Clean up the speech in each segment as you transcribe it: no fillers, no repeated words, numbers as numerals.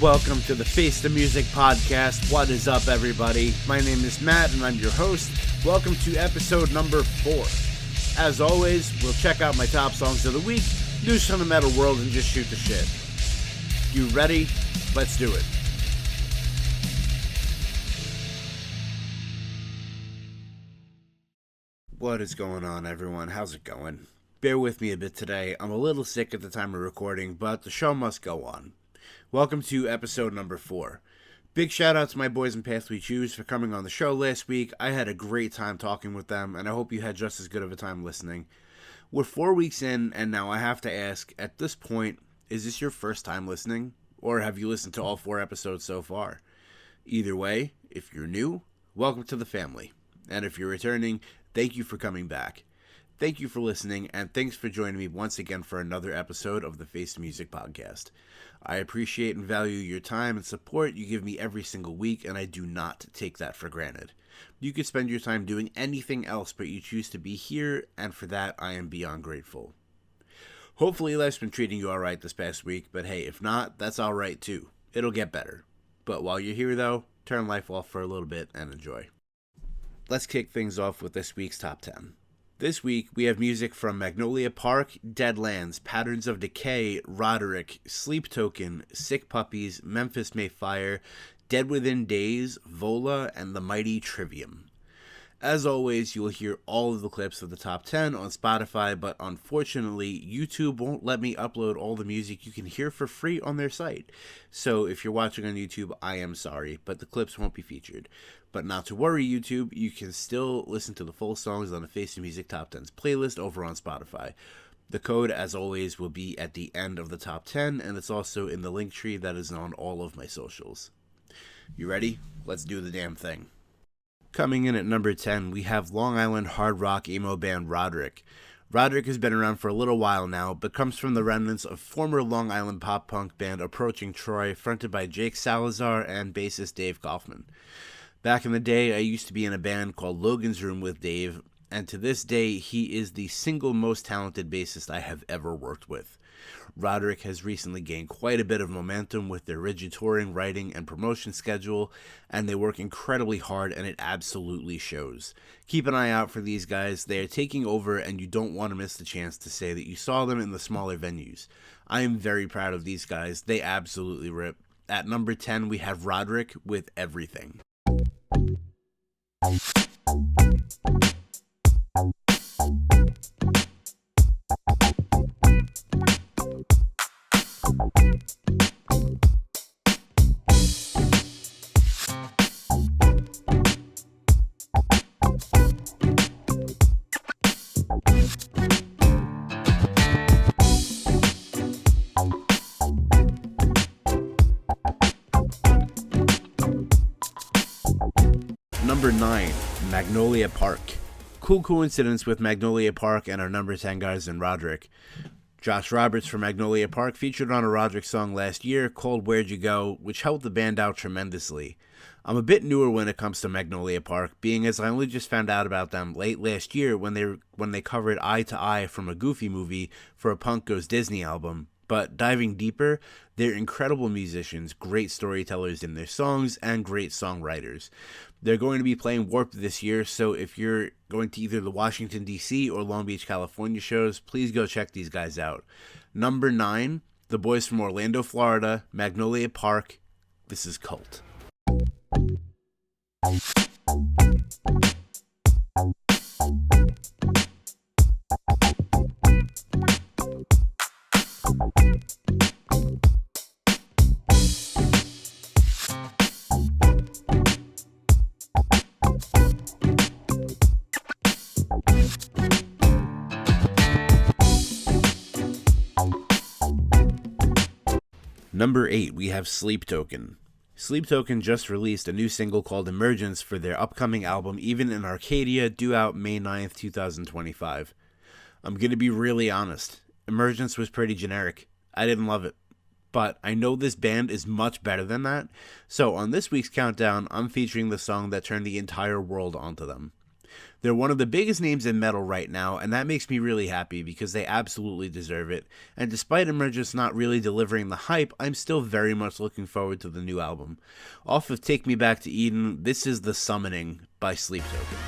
Welcome to the Face the Music podcast. What is up, everybody? My name is Matt, and I'm your host. Welcome to episode number 4. As always, we'll check out my top songs of the week, news from the metal world, and just shoot the shit. You ready? Let's do it. What is going on, everyone? How's it going? Bear with me a bit today. I'm a little sick at the time of recording, but the show must go on. Welcome to episode number 4. Big shout out to my boys in Path We Choose for coming on the show last week. I had a great time talking with them, and I hope you had just as good of a time listening. We're 4 weeks in, and now I have to ask, at this point, is this your first time listening? Or have you listened to all 4 episodes so far? Either way, if you're new, welcome to the family. And if you're returning, thank you for coming back. Thank you for listening, and thanks for joining me once again for another episode of the Face the Music podcast. I appreciate and value your time and support you give me every single week, and I do not take that for granted. You could spend your time doing anything else, but you choose to be here, and for that, I am beyond grateful. Hopefully life's been treating you alright this past week, but hey, if not, that's alright too. It'll get better. But while you're here though, turn life off for a little bit and enjoy. Let's kick things off with this week's top 10. This week, we have music from Magnolia Park, Deadlands, Patterns of Decay, Roderick, Sleep Token, Sick Puppies, Memphis May Fire, Dead Within Days, Vola, and the Mighty Trivium. As always, you will hear all of the clips of the top 10 on Spotify, but unfortunately, YouTube won't let me upload all the music you can hear for free on their site. So if you're watching on YouTube, I am sorry, but the clips won't be featured. But not to worry, YouTube, you can still listen to the full songs on the Face the Music Top 10s playlist over on Spotify. The code, as always, will be at the end of the top 10, and it's also in the link tree that is on all of my socials. You ready? Let's do the damn thing. Coming in at number 10, we have Long Island hard rock emo band Roderick. Roderick has been around for a little while now, but comes from the remnants of former Long Island pop-punk band Approaching Troy, fronted by Jake Salazar and bassist Dave Kaufman. Back in the day, I used to be in a band called Logan's Room with Dave, and to this day, he is the single most talented bassist I have ever worked with. Roderick has recently gained quite a bit of momentum with their rigid touring, writing, and promotion schedule, and they work incredibly hard, and it absolutely shows. Keep an eye out for these guys. They are taking over, and you don't want to miss the chance to say that you saw them in the smaller venues. I am very proud of these guys. They absolutely rip. At number 10, we have Roderick with Everything. Number 9, Magnolia Park. Cool coincidence with Magnolia Park and our number 10 guys in Roderick. Josh Roberts from Magnolia Park featured on a Roderick song last year called Where'd You Go, which helped the band out tremendously. I'm a bit newer when it comes to Magnolia Park, being as I only just found out about them late last year when they covered Eye to Eye from a Goofy movie for a Punk Goes Disney album. But diving deeper, they're incredible musicians, great storytellers in their songs, and great songwriters. They're going to be playing Warped this year, so if you're going to either the Washington, D.C. or Long Beach, California shows, please go check these guys out. Number 9, the boys from Orlando, Florida, Magnolia Park, This is Cult. Number 8, we have Sleep Token. Sleep Token just released a new single called Emergence for their upcoming album Even in Arcadia, due out May 9th, 2025. I'm going to be really honest. Emergence was pretty generic. I didn't love it. But I know this band is much better than that, so on this week's countdown, I'm featuring the song that turned the entire world onto them. They're one of the biggest names in metal right now, and that makes me really happy because they absolutely deserve it. And despite Emergence not really delivering the hype, I'm still very much looking forward to the new album. Off of Take Me Back to Eden, this is The Summoning by Sleep Token.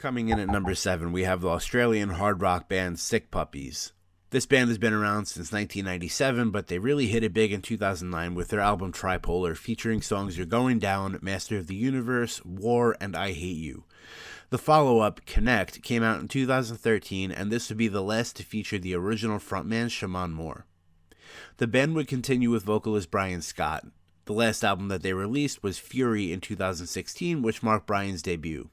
Coming in at number 7, we have the Australian hard rock band Sick Puppies. This band has been around since 1997, but they really hit it big in 2009 with their album Tripolar, featuring songs You're Going Down, Master of the Universe, War, and I Hate You. The follow-up, Connect, came out in 2013, and this would be the last to feature the original frontman Shaman Moore. The band would continue with vocalist Brian Scott. The last album that they released was Fury in 2016, which marked Brian's debut.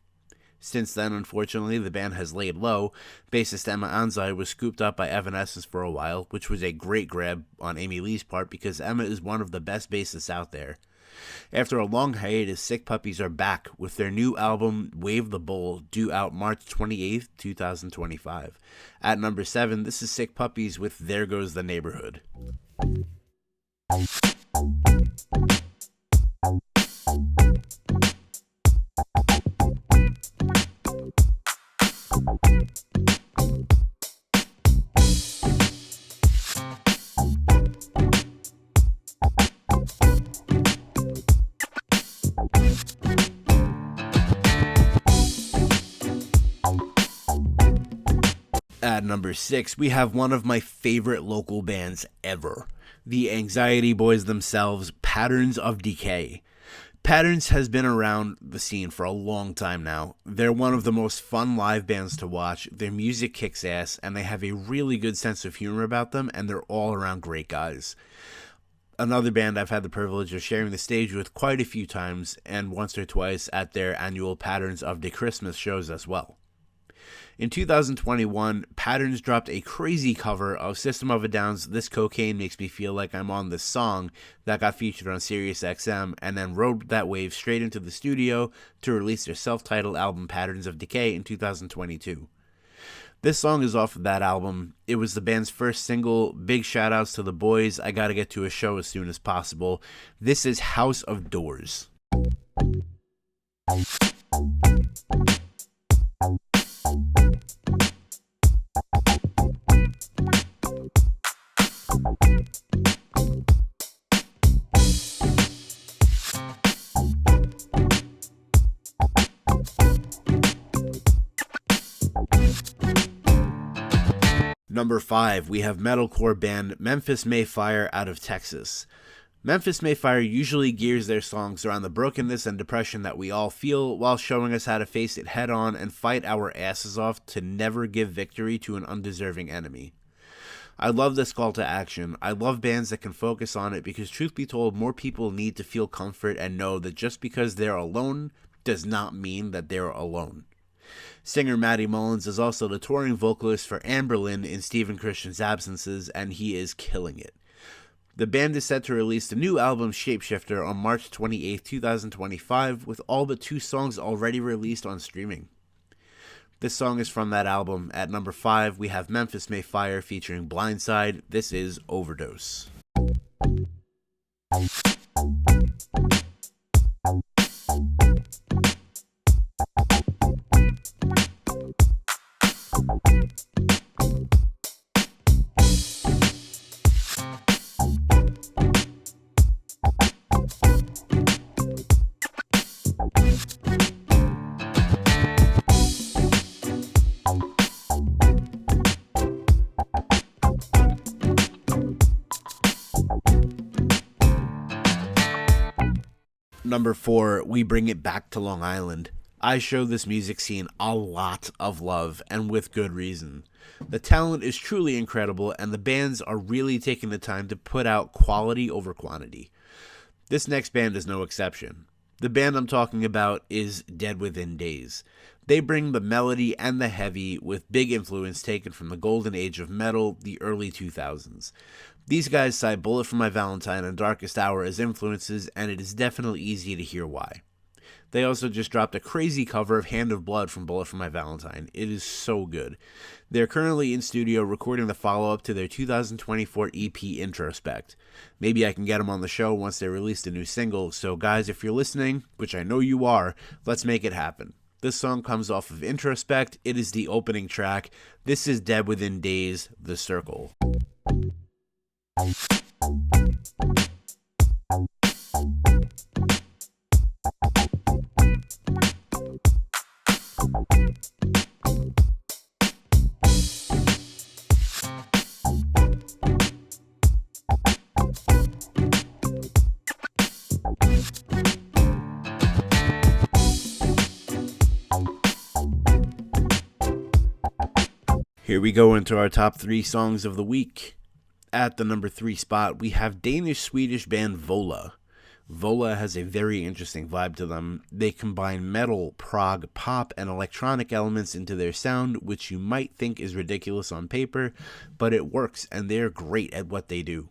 Since then, unfortunately, the band has laid low. Bassist Emma Anzai was scooped up by Evanescence for a while, which was a great grab on Amy Lee's part because Emma is one of the best bassists out there. After a long hiatus, Sick Puppies are back with their new album, Wave the Bull, due out March 28th, 2025. At number 7, this is Sick Puppies with There Goes the Neighborhood. At number 6, we have one of my favorite local bands ever, the Anxiety Boys themselves, Patterns of Decay. Patterns has been around the scene for a long time now. They're one of the most fun live bands to watch, their music kicks ass, and they have a really good sense of humor about them, and they're all around great guys. Another band I've had the privilege of sharing the stage with quite a few times, and once or twice at their annual Patterns of the Christmas shows as well. In 2021, Patterns dropped a crazy cover of System of a Down's This Cocaine Makes Me Feel Like I'm on This Song that got featured on SiriusXM, and then rode that wave straight into the studio to release their self-titled album Patterns of Decay in 2022. This song is off of that album. It was the band's first single. Big shout outs to the boys. I gotta get to a show as soon as possible. This is House of Doors. Number 5, we have metalcore band Memphis May Fire out of Texas. Memphis May Fire usually gears their songs around the brokenness and depression that we all feel, while showing us how to face it head on and fight our asses off to never give victory to an undeserving enemy. I love this call to action. I love bands that can focus on it because, truth be told, more people need to feel comfort and know that just because they're alone does not mean that they're alone. Singer Matty Mullins is also the touring vocalist for Anberlin in Stephen Christian's absences, and he is killing it. The band is set to release the new album Shapeshifter on March 28, 2025, with all but 2 songs already released on streaming. This song is from that album. At number 5, we have Memphis May Fire featuring Blindside. This is Overdose. Number 4, we bring it back to Long Island. I show this music scene a lot of love, and with good reason. The talent is truly incredible, and the bands are really taking the time to put out quality over quantity. This next band is no exception. The band I'm talking about is Dead Within Days. They bring the melody and the heavy with big influence taken from the golden age of metal, the early 2000s. These guys cite Bullet for My Valentine and Darkest Hour as influences, and it is definitely easy to hear why. They also just dropped a crazy cover of Hand of Blood from Bullet for My Valentine. It is so good. They're currently in studio recording the follow-up to their 2024 EP Introspect. Maybe I can get them on the show once they release a new single, so guys, if you're listening, which I know you are, let's make it happen. This song comes off of Introspect. It is the opening track. This is Dead Within Days, The Circle. Here we go into our top 3 songs of the week. At the number 3 spot, we have Danish-Swedish band Vola. Vola has a very interesting vibe to them. They combine metal, prog, pop, and electronic elements into their sound, which you might think is ridiculous on paper, but it works, and they're great at what they do.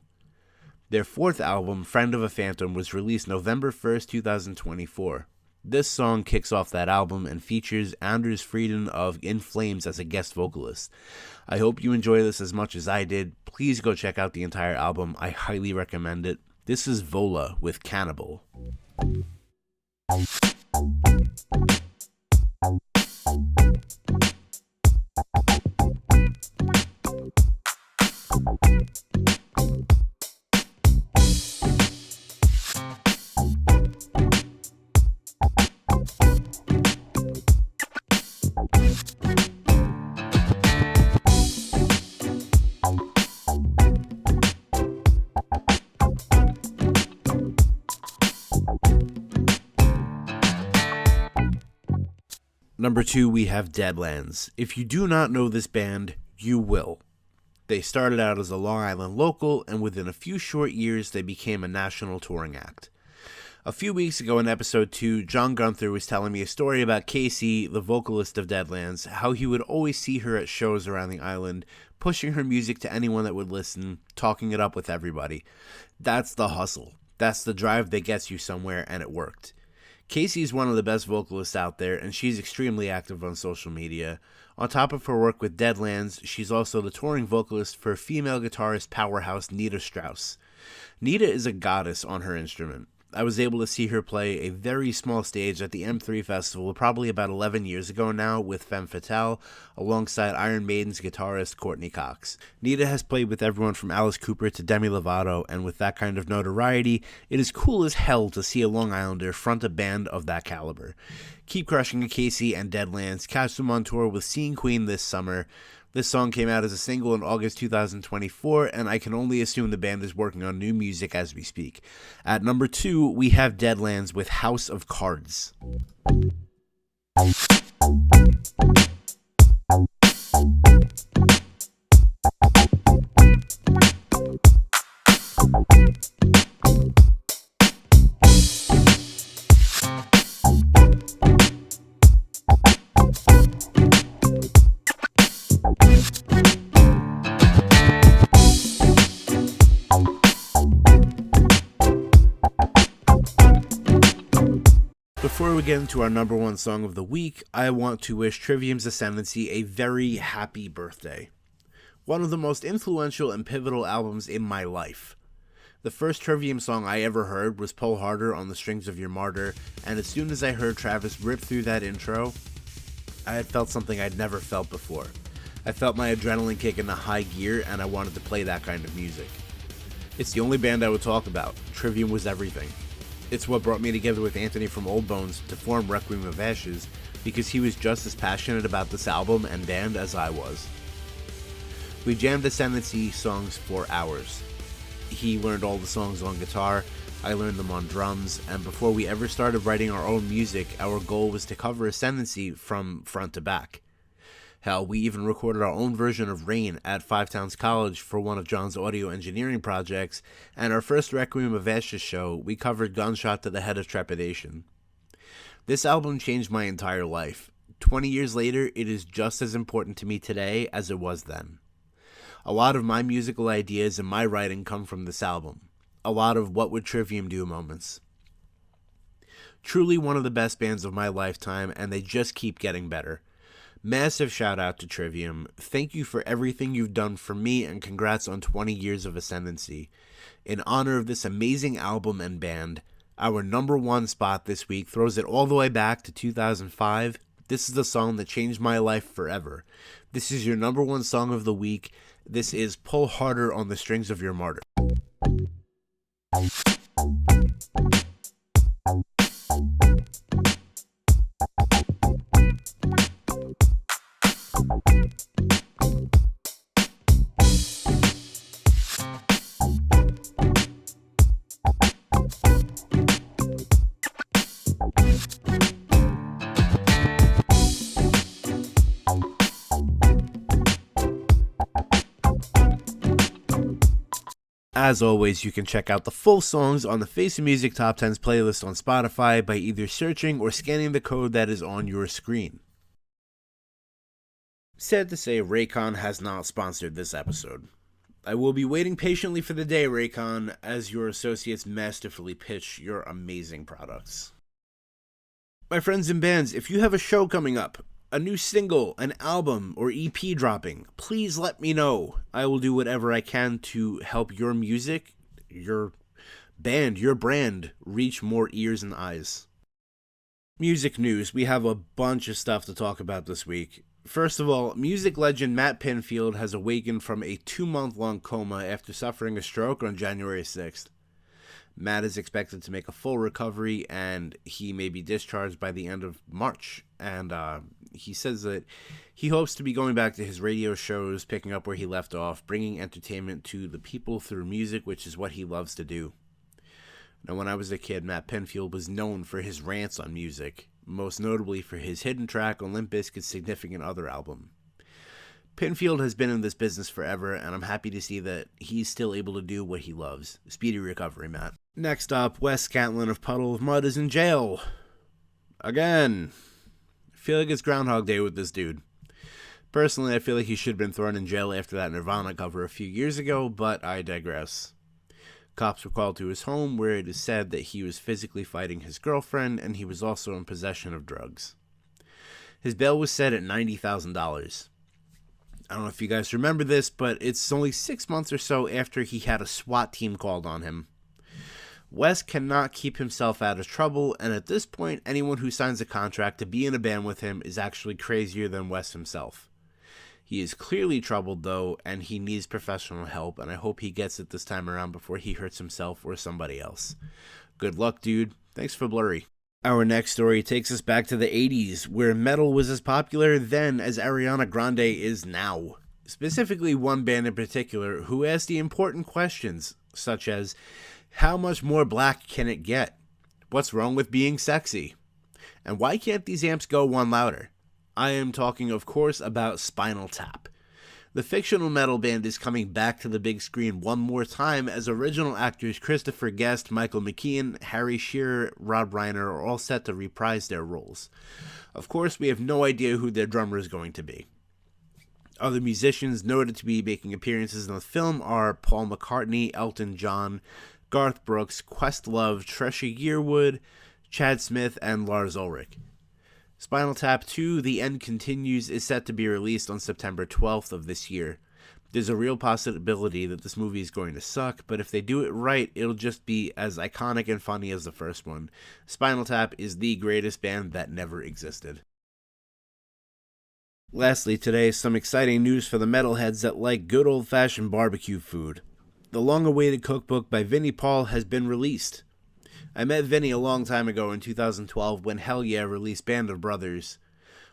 Their 4th album, Friend of a Phantom, was released November 1st, 2024. This song kicks off that album and features Anders Frieden of In Flames as a guest vocalist. I hope you enjoy this as much as I did. Please go check out the entire album. I highly recommend it. This is Vola with Cannibal. Number 2, we have Deadlands. If you do not know this band, you will. They started out as a Long Island local, and within a few short years, they became a national touring act. A few weeks ago in episode 2, John Gunther was telling me a story about Casey, the vocalist of Deadlands, how he would always see her at shows around the island, pushing her music to anyone that would listen, talking it up with everybody. That's the hustle. That's the drive that gets you somewhere, and it worked. Casey is one of the best vocalists out there, and she's extremely active on social media. On top of her work with Deadlands, she's also the touring vocalist for female guitarist powerhouse Nita Strauss. Nita is a goddess on her instrument. I was able to see her play a very small stage at the M3 Festival probably about 11 years ago now with Femme Fatale, alongside Iron Maiden's guitarist Courtney Cox. Nita has played with everyone from Alice Cooper to Demi Lovato, and with that kind of notoriety, it is cool as hell to see a Long Islander front a band of that caliber. Keep crushing it, Casey and Deadlands. Catch them on tour with Seeing Queen this summer. This song came out as a single in August 2024, and I can only assume the band is working on new music as we speak. At number 2, we have Deadlands with House of Cards. Before Before we get into our number one song of the week, I want to wish Trivium's Ascendancy a very happy birthday. One of the most influential and pivotal albums in my life. The first Trivium song I ever heard was Pull Harder on the Strings of Your Martyr, and as soon as I heard Travis rip through that intro, I had felt something I'd never felt before. I felt my adrenaline kick into high gear, and I wanted to play that kind of music. It's the only band I would talk about. Trivium was everything. It's what brought me together with Anthony from Old Bones to form Requiem of Ashes, because he was just as passionate about this album and band as I was. We jammed Ascendancy songs for hours. He learned all the songs on guitar, I learned them on drums, and before we ever started writing our own music, our goal was to cover Ascendancy from front to back. Hell, we even recorded our own version of Rain at Five Towns College for one of John's audio engineering projects, and our first Requiem of Ashes show, we covered Gunshot to the Head of Trepidation. This album changed my entire life. 20 years later, it is just as important to me today as it was then. A lot of my musical ideas and my writing come from this album. A lot of what would Trivium do moments. Truly one of the best bands of my lifetime, and they just keep getting better. Massive shout out to Trivium. Thank you for everything you've done for me, and congrats on 20 years of Ascendancy. In honor of this amazing album and band, our number one spot this week throws it all the way back to 2005. This is the song that changed my life forever. This is your number one song of the week. This is Pull Harder on the Strings of Your Martyr. As always, you can check out the full songs on the Face of Music Top 10s playlist on Spotify by either searching or scanning the code that is on your screen. Sad to say, Raycon has not sponsored this episode. I will be waiting patiently for the day, Raycon, as your associates masterfully pitch your amazing products. My friends and bands, if you have a show coming up, a new single, an album, or EP dropping, please let me know. I will do whatever I can to help your music, your band, your brand reach more ears and eyes. Music news. We have a bunch of stuff to talk about this week. First of all, music legend Matt Pinfield has awakened from a 2-month-long coma after suffering a stroke on January 6th. Matt is expected to make a full recovery, and he may be discharged by the end of March. And he says that he hopes to be going back to his radio shows, picking up where he left off, bringing entertainment to the people through music, which is what he loves to do. Now, when I was a kid, Matt Pinfield was known for his rants on music, most notably for his hidden track on Limp Bizkit's Significant Other album. Pinfield has been in this business forever, and I'm happy to see that he's still able to do what he loves. Speedy recovery, Matt. Next up, Wes Scantlin of Puddle of Mudd is in jail. Again. I feel like it's Groundhog Day with this dude. Personally, I feel like he should have been thrown in jail after that Nirvana cover a few years ago, but I digress. Cops were called to his home, where it is said that he was physically fighting his girlfriend, and he was also in possession of drugs. His bail was set at $90,000. I don't know if you guys remember this, but it's only 6 months or so after he had a SWAT team called on him. Wes cannot keep himself out of trouble, and at this point, anyone who signs a contract to be in a band with him is actually crazier than Wes himself. He is clearly troubled, though, and he needs professional help, and I hope he gets it this time around before he hurts himself or somebody else. Good luck, dude. Thanks for Blurry. Our next story takes us back to the 80s, where metal was as popular then as Ariana Grande is now. Specifically, one band in particular who asked the important questions, such as, how much more black can it get? What's wrong with being sexy? And why can't these amps go one louder? I am talking, of course, about Spinal Tap. The fictional metal band is coming back to the big screen one more time as original actors Christopher Guest, Michael McKean, Harry Shearer, Rob Reiner are all set to reprise their roles. Of course, we have no idea who their drummer is going to be. Other musicians noted to be making appearances in the film are Paul McCartney, Elton John, Garth Brooks, Questlove, Trisha Yearwood, Chad Smith, and Lars Ulrich. Spinal Tap 2, The End Continues, is set to be released on September 12th of this year. There's a real possibility that this movie is going to suck, but if they do it right, it'll just be as iconic and funny as the first one. Spinal Tap is the greatest band that never existed. Lastly, today, some exciting news for the metalheads that like good old-fashioned barbecue food. The long-awaited cookbook by Vinnie Paul has been released. I met Vinnie a long time ago in 2012 when Hell Yeah released Band of Brothers.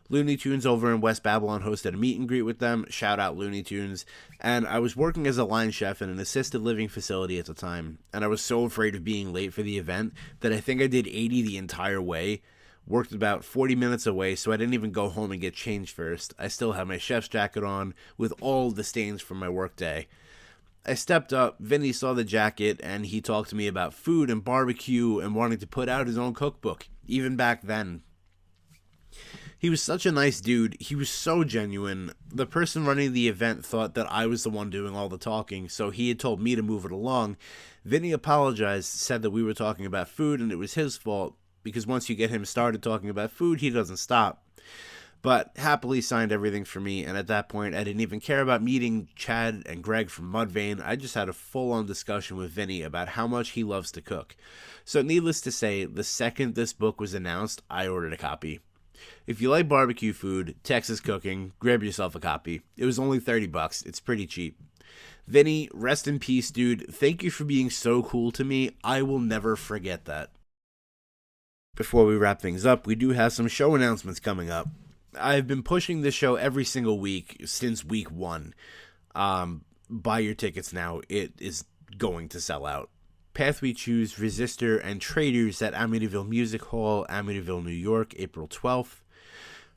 Looney Tunes over in West Babylon hosted a meet and greet with them, shout out Looney Tunes, and I was working as a line chef in an assisted living facility at the time, and I was so afraid of being late for the event that I think I did 80 the entire way, worked about 40 minutes away, so I didn't even go home and get changed first. I still had my chef's jacket on with all the stains from my work day. I stepped up, Vinny saw the jacket, and he talked to me about food and barbecue and wanting to put out his own cookbook, even back then. He was such a nice dude. He was so genuine. The person running the event thought that I was the one doing all the talking, so he had told me to move it along. Vinny apologized, said that we were talking about food and it was his fault, because once you get him started talking about food, he doesn't stop. But happily signed everything for me, and at that point, I didn't even care about meeting Chad and Greg from Mudvayne. I just had a full-on discussion with Vinny about how much he loves to cook. So needless to say, the second this book was announced, I ordered a copy. If you like barbecue food, Texas cooking, grab yourself a copy. It was only $30. It's pretty cheap. Vinny, rest in peace, dude. Thank you for being so cool to me. I will never forget that. Before we wrap things up, we do have some show announcements coming up. I've been pushing this show every single week since week 1. Buy your tickets now. It is going to sell out. Path We Choose, Resistor, and Traitors at Amityville Music Hall, Amityville, New York, April 12th.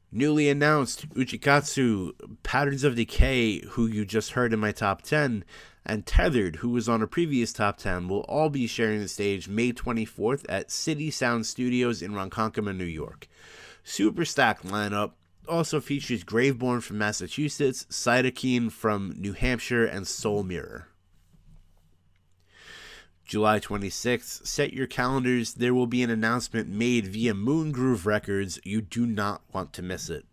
Newly announced, Uchikatsu, Patterns of Decay, who you just heard in my top 10, and Tethered, who was on a previous top 10, will all be sharing the stage May 24th at City Sound Studios in Ronkonkoma, New York. Super stacked lineup. Also features Graveborn from Massachusetts, Cytokine from New Hampshire, and Soul Mirror. July 26th, set your calendars. There will be an announcement made via Moongroove Records. You do not want to miss it.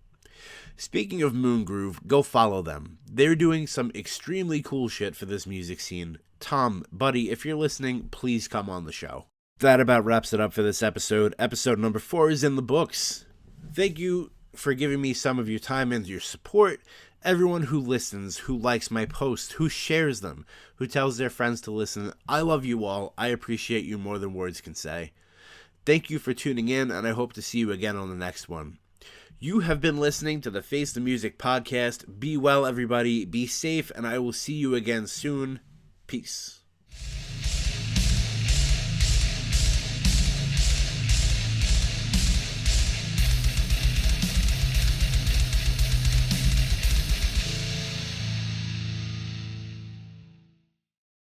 Speaking of Moongroove, go follow them. They're doing some extremely cool shit for this music scene. Tom, buddy, if you're listening, please come on the show. That about wraps it up for this episode. Episode number 4 is in the books. Thank you for giving me some of your time and your support. Everyone who listens, who likes my posts, who shares them, who tells their friends to listen, I love you all. I appreciate you more than words can say. Thank you for tuning in, and I hope to see you again on the next one. You have been listening to the Face the Music podcast. Be well, everybody. Be safe, and I will see you again soon. Peace.